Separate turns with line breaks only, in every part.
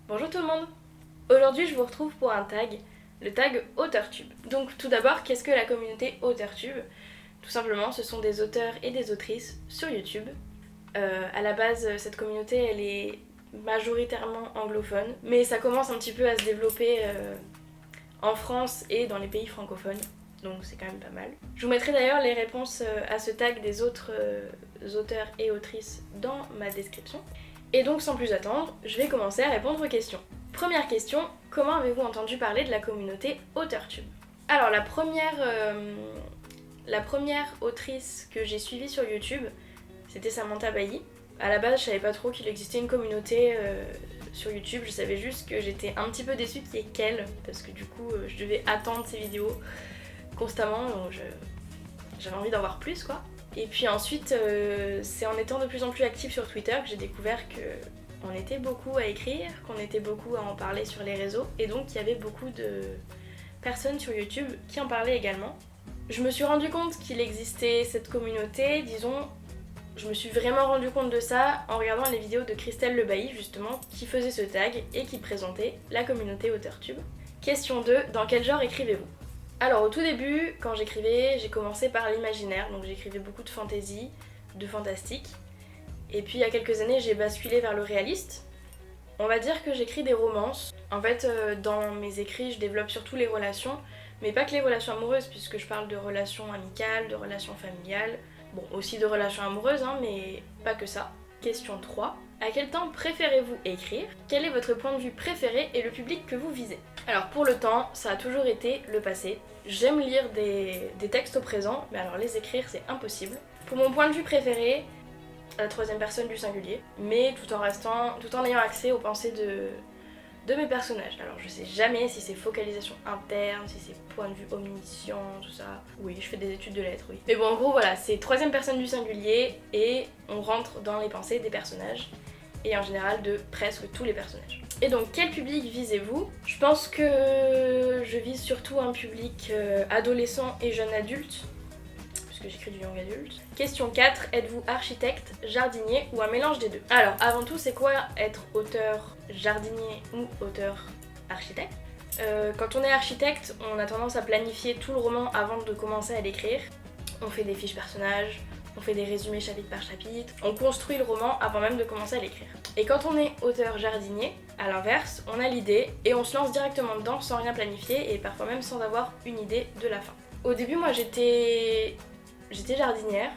Bonjour tout le monde. Aujourd'hui je vous retrouve pour un tag, le tag AuteurTube. Donc tout d'abord, qu'est-ce que la communauté AuteurTube? Tout simplement, ce sont des auteurs et des autrices sur YouTube. À la base, cette communauté elle est majoritairement anglophone, mais ça commence un petit peu à se développer en France et dans les pays francophones. Donc c'est quand même pas mal. Je vous mettrai d'ailleurs les réponses à ce tag des autres auteurs et autrices dans ma description. Et donc sans plus attendre, je vais commencer à répondre aux questions. Première question, comment avez-vous entendu parler de la communauté AuteurTube? Alors la première autrice que j'ai suivie sur YouTube, c'était Samantha Bailly. À la base, je savais pas trop qu'il existait une communauté sur YouTube, je savais juste que j'étais un petit peu déçue qu'il y ait qu'elle, parce que du coup je devais attendre ses vidéos constamment, donc j'avais envie d'en voir plus quoi. Et puis ensuite, c'est en étant de plus en plus active sur Twitter que j'ai découvert qu'on était beaucoup à écrire, qu'on était beaucoup à en parler sur les réseaux, et donc il y avait beaucoup de personnes sur YouTube qui en parlaient également. Je me suis rendu compte qu'il existait cette communauté, disons, je me suis vraiment rendu compte de ça en regardant les vidéos de Christelle Lebailly justement, qui faisait ce tag et qui présentait la communauté AuteurTube. Question 2, dans quel genre écrivez-vous? Alors au tout début, quand j'écrivais, j'ai commencé par l'imaginaire, donc j'écrivais beaucoup de fantasy, de fantastique. Et puis il y a quelques années, j'ai basculé vers le réaliste. On va dire que j'écris des romances. En fait, dans mes écrits, je développe surtout les relations, mais pas que les relations amoureuses, puisque je parle de relations amicales, de relations familiales, bon, aussi de relations amoureuses, hein, mais pas que ça. Question 3. À quel temps préférez-vous écrire? Quel est votre point de vue préféré et le public que vous visez? Alors pour le temps, ça a toujours été le passé. J'aime lire des textes au présent, mais alors les écrire c'est impossible. Pour mon point de vue préféré, à la troisième personne du singulier, mais tout en ayant accès aux pensées de mes personnages. Alors je sais jamais si c'est focalisation interne, si c'est point de vue omniscient, tout ça. Oui, je fais des études de lettres, oui. Mais bon, en gros, voilà, c'est troisième personne du singulier et on rentre dans les pensées des personnages. Et en général de presque tous les personnages. Et donc quel public visez-vous? Je pense que je vise surtout un public adolescent et jeune adulte, puisque j'écris du young adulte. Question 4, êtes-vous architecte, jardinier ou un mélange des deux? Alors avant tout, c'est quoi être auteur jardinier ou auteur architecte? Quand on est architecte, on a tendance à planifier tout le roman avant de commencer à l'écrire. On fait des fiches personnages, on fait des résumés chapitre par chapitre, on construit le roman avant même de commencer à l'écrire. Et quand on est auteur jardinier, à l'inverse, on a l'idée et on se lance directement dedans sans rien planifier et parfois même sans avoir une idée de la fin. Au début, moi j'étais jardinière,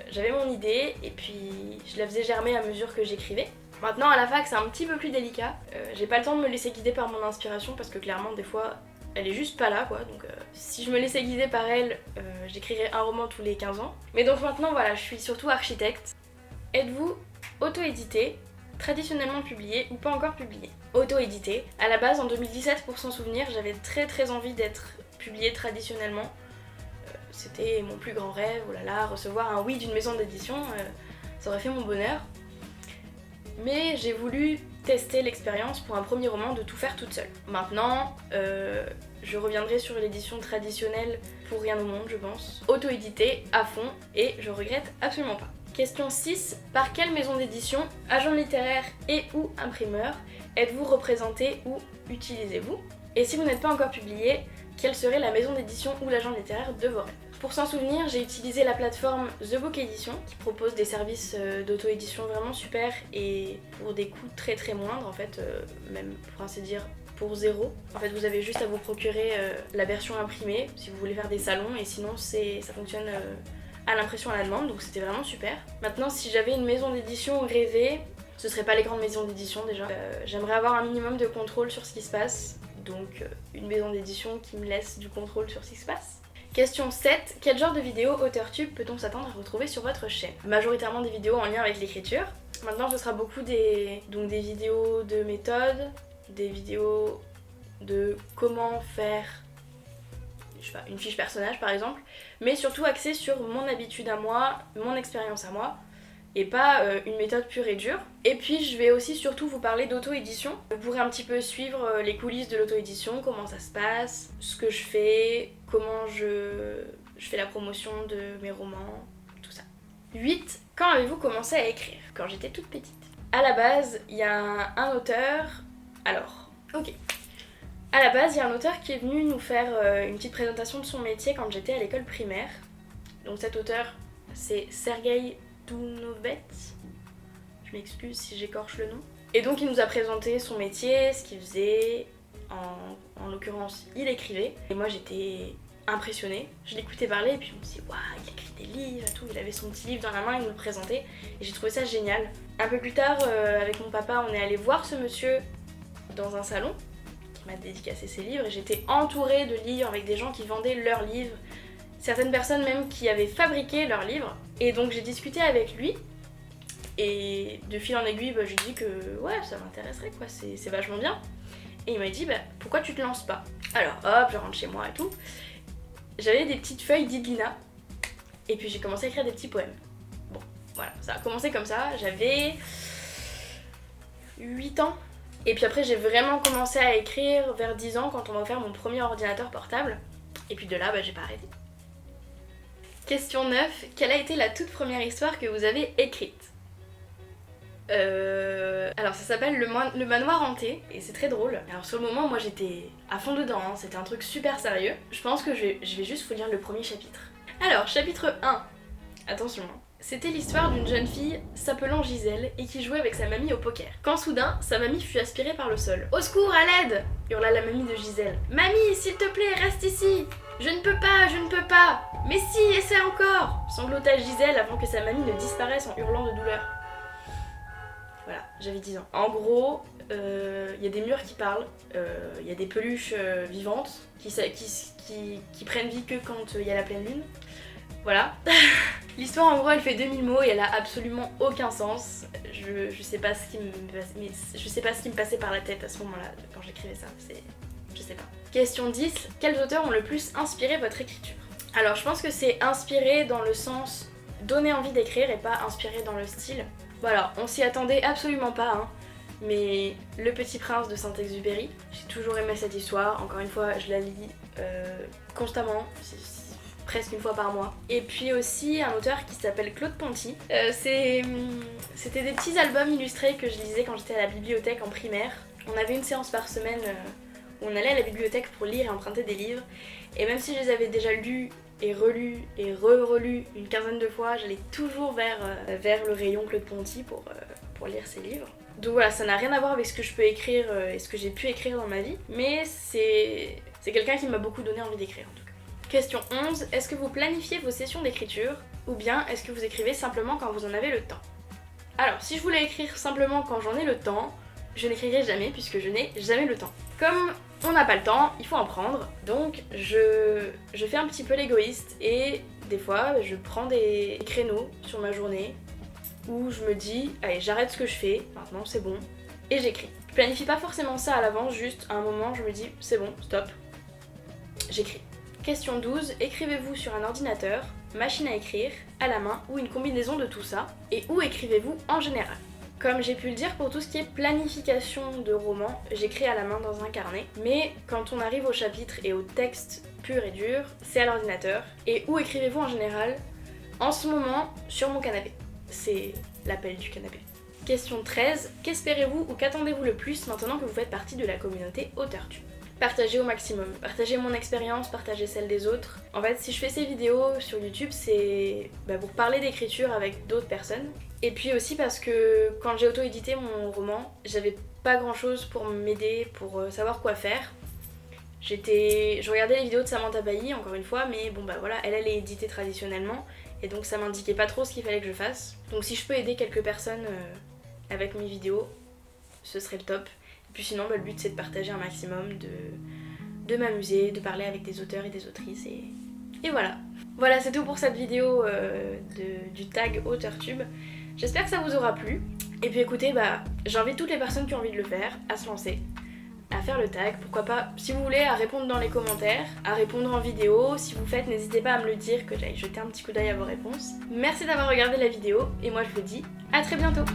j'avais mon idée et puis je la faisais germer à mesure que j'écrivais. Maintenant à la fac c'est un petit peu plus délicat, j'ai pas le temps de me laisser guider par mon inspiration parce que clairement des fois elle est juste pas là quoi, donc si je me laissais guider par elle, j'écrirais un roman tous les 15 ans. Mais donc maintenant voilà, je suis surtout architecte. Êtes-vous auto-édité, traditionnellement publié ou pas encore publié? Auto-édité. À la base en 2017 pour s'en souvenir, j'avais très envie d'être publiée traditionnellement. C'était mon plus grand rêve, oh là là, recevoir un oui d'une maison d'édition, ça aurait fait mon bonheur. Mais j'ai voulu tester l'expérience pour un premier roman de tout faire toute seule. Maintenant, je reviendrai sur l'édition traditionnelle pour rien au monde, je pense. Auto-édité à fond et je regrette absolument pas. Question 6. Par quelle maison d'édition, agent littéraire et ou imprimeur êtes-vous représenté ou utilisez-vous? Et si vous n'êtes pas encore publié, quelle serait la maison d'édition ou l'agent littéraire de vos rêves? Pour s'en souvenir, j'ai utilisé la plateforme The Book Edition qui propose des services d'auto-édition vraiment super et pour des coûts très moindres en fait, même pour ainsi dire pour zéro. En fait vous avez juste à vous procurer la version imprimée si vous voulez faire des salons et sinon ça fonctionne à l'impression à la demande, donc c'était vraiment super. Maintenant si j'avais une maison d'édition rêvée, ce serait pas les grandes maisons d'édition déjà. J'aimerais avoir un minimum de contrôle sur ce qui se passe, donc une maison d'édition qui me laisse du contrôle sur ce qui se passe. Question 7. Quel genre de vidéos AuteurTube peut-on s'attendre à retrouver sur votre chaîne? Majoritairement des vidéos en lien avec l'écriture. Maintenant ce sera beaucoup des vidéos de méthode, des vidéos de comment faire je sais pas, une fiche personnage par exemple, mais surtout axée sur mon habitude à moi, mon expérience à moi, et pas une méthode pure et dure. Et puis je vais aussi surtout vous parler d'auto-édition. Vous pourrez un petit peu suivre les coulisses de l'auto-édition, comment ça se passe, ce que je fais, comment je fais la promotion de mes romans, tout ça. 8. Quand avez-vous commencé à écrire? Quand j'étais toute petite. À la base, il y a un auteur Alors, ok. À la base, il y a un auteur qui est venu nous faire une petite présentation de son métier quand j'étais à l'école primaire. Donc cet auteur, c'est Sergei Dounovets. Je m'excuse si j'écorche le nom. Et donc il nous a présenté son métier, ce qu'il faisait. En l'occurrence, il écrivait. Et moi j'étais impressionnée. Je l'écoutais parler et puis je me disais, waouh, il écrit des livres et tout. Il avait son petit livre dans la main, il nous le présentait. Et j'ai trouvé ça génial. Un peu plus tard, avec mon papa, on est allé voir ce monsieur dans un salon qui m'a dédicacé ses livres. Et j'étais entourée de livres avec des gens qui vendaient leurs livres. Certaines personnes même qui avaient fabriqué leurs livres. Et donc j'ai discuté avec lui. Et de fil en aiguille, je lui ai dit que ouais, ça m'intéresserait quoi, c'est vachement bien. Et il m'a dit, pourquoi tu te lances pas? Alors hop, je rentre chez moi et tout. J'avais des petites feuilles d'Idlina. Et puis j'ai commencé à écrire des petits poèmes. Bon, voilà, ça a commencé comme ça. J'avais 8 ans. Et puis après, j'ai vraiment commencé à écrire vers 10 ans quand on m'a offert mon premier ordinateur portable. Et puis de là, j'ai pas arrêté. Question 9. Quelle a été la toute première histoire que vous avez écrite? Alors ça s'appelle le manoir hanté et c'est très drôle. Alors sur le moment moi j'étais à fond dedans, hein. C'était un truc super sérieux. Je pense que je vais juste vous lire le premier chapitre. Alors chapitre 1, attention, hein. C'était l'histoire d'une jeune fille s'appelant Gisèle et qui jouait avec sa mamie au poker. Quand soudain sa mamie fut aspirée par le sol. Au secours, à l'aide, hurla la mamie de Gisèle. Mamie, s'il te plaît, reste ici. Je ne peux pas, je ne peux pas. Mais si, essaie encore, sanglota Gisèle avant que sa mamie ne disparaisse en hurlant de douleur. Voilà, j'avais 10 ans. En gros, y a des murs qui parlent, y a des peluches vivantes qui prennent vie que quand il y a la pleine lune. Voilà. L'histoire en gros elle fait 2000 mots et elle a absolument aucun sens. Je sais pas ce qui me passait par la tête à ce moment-là quand j'écrivais ça. Je sais pas. Question 10. Quels auteurs ont le plus inspiré votre écriture? Alors je pense que c'est inspiré dans le sens donner envie d'écrire et pas inspiré dans le style. Voilà, on s'y attendait absolument pas, hein. Mais Le Petit Prince de Saint-Exupéry, j'ai toujours aimé cette histoire, encore une fois je la lis constamment, c'est presque une fois par mois. Et puis aussi un auteur qui s'appelle Claude Ponty. C'était des petits albums illustrés que je lisais quand j'étais à la bibliothèque en primaire. On avait une séance par semaine où on allait à la bibliothèque pour lire et emprunter des livres. Et même si je les avais déjà lus et relus et re-relus une quinzaine de fois, j'allais toujours vers le rayon Claude Ponty pour lire ses livres. Donc voilà, ça n'a rien à voir avec ce que je peux écrire et ce que j'ai pu écrire dans ma vie, mais c'est quelqu'un qui m'a beaucoup donné envie d'écrire en tout cas. Question 11, est-ce que vous planifiez vos sessions d'écriture ou bien est-ce que vous écrivez simplement quand vous en avez le temps? Alors, si je voulais écrire simplement quand j'en ai le temps, je n'écrirai jamais puisque je n'ai jamais le temps. Comme on n'a pas le temps, il faut en prendre, donc je fais un petit peu l'égoïste et des fois je prends des créneaux sur ma journée où je me dis allez j'arrête ce que je fais, maintenant c'est bon, et j'écris. Je planifie pas forcément ça à l'avance, juste à un moment je me dis c'est bon, stop, j'écris. Question 12, écrivez-vous sur un ordinateur, machine à écrire, à la main ou une combinaison de tout ça, et où écrivez-vous en général? Comme j'ai pu le dire, pour tout ce qui est planification de romans, j'écris à la main dans un carnet, mais quand on arrive au chapitre et au texte pur et dur, c'est à l'ordinateur. Et où écrivez-vous en général? En ce moment, sur mon canapé. C'est l'appel du canapé. Question 13, qu'espérez-vous ou qu'attendez-vous le plus maintenant que vous faites partie de la communauté AuteurTube? Partager au maximum, partager mon expérience, partager celle des autres. En fait, si je fais ces vidéos sur YouTube, c'est pour parler d'écriture avec d'autres personnes. Et puis aussi parce que quand j'ai auto-édité mon roman, j'avais pas grand chose pour m'aider, pour savoir quoi faire. Je regardais les vidéos de Samantha Bailly, encore une fois, mais voilà, elle est éditée traditionnellement, et donc ça m'indiquait pas trop ce qu'il fallait que je fasse. Donc si je peux aider quelques personnes avec mes vidéos, ce serait le top. Et puis sinon, le but c'est de partager un maximum, de m'amuser, de parler avec des auteurs et des autrices, et voilà. Voilà, c'est tout pour cette vidéo du tag AuteurTube. J'espère que ça vous aura plu. Et puis écoutez, j'invite toutes les personnes qui ont envie de le faire à se lancer, à faire le tag, pourquoi pas, si vous voulez, à répondre dans les commentaires, à répondre en vidéo. Si vous faites, n'hésitez pas à me le dire, que j'aille jeter un petit coup d'œil à vos réponses. Merci d'avoir regardé la vidéo, et moi je vous dis à très bientôt.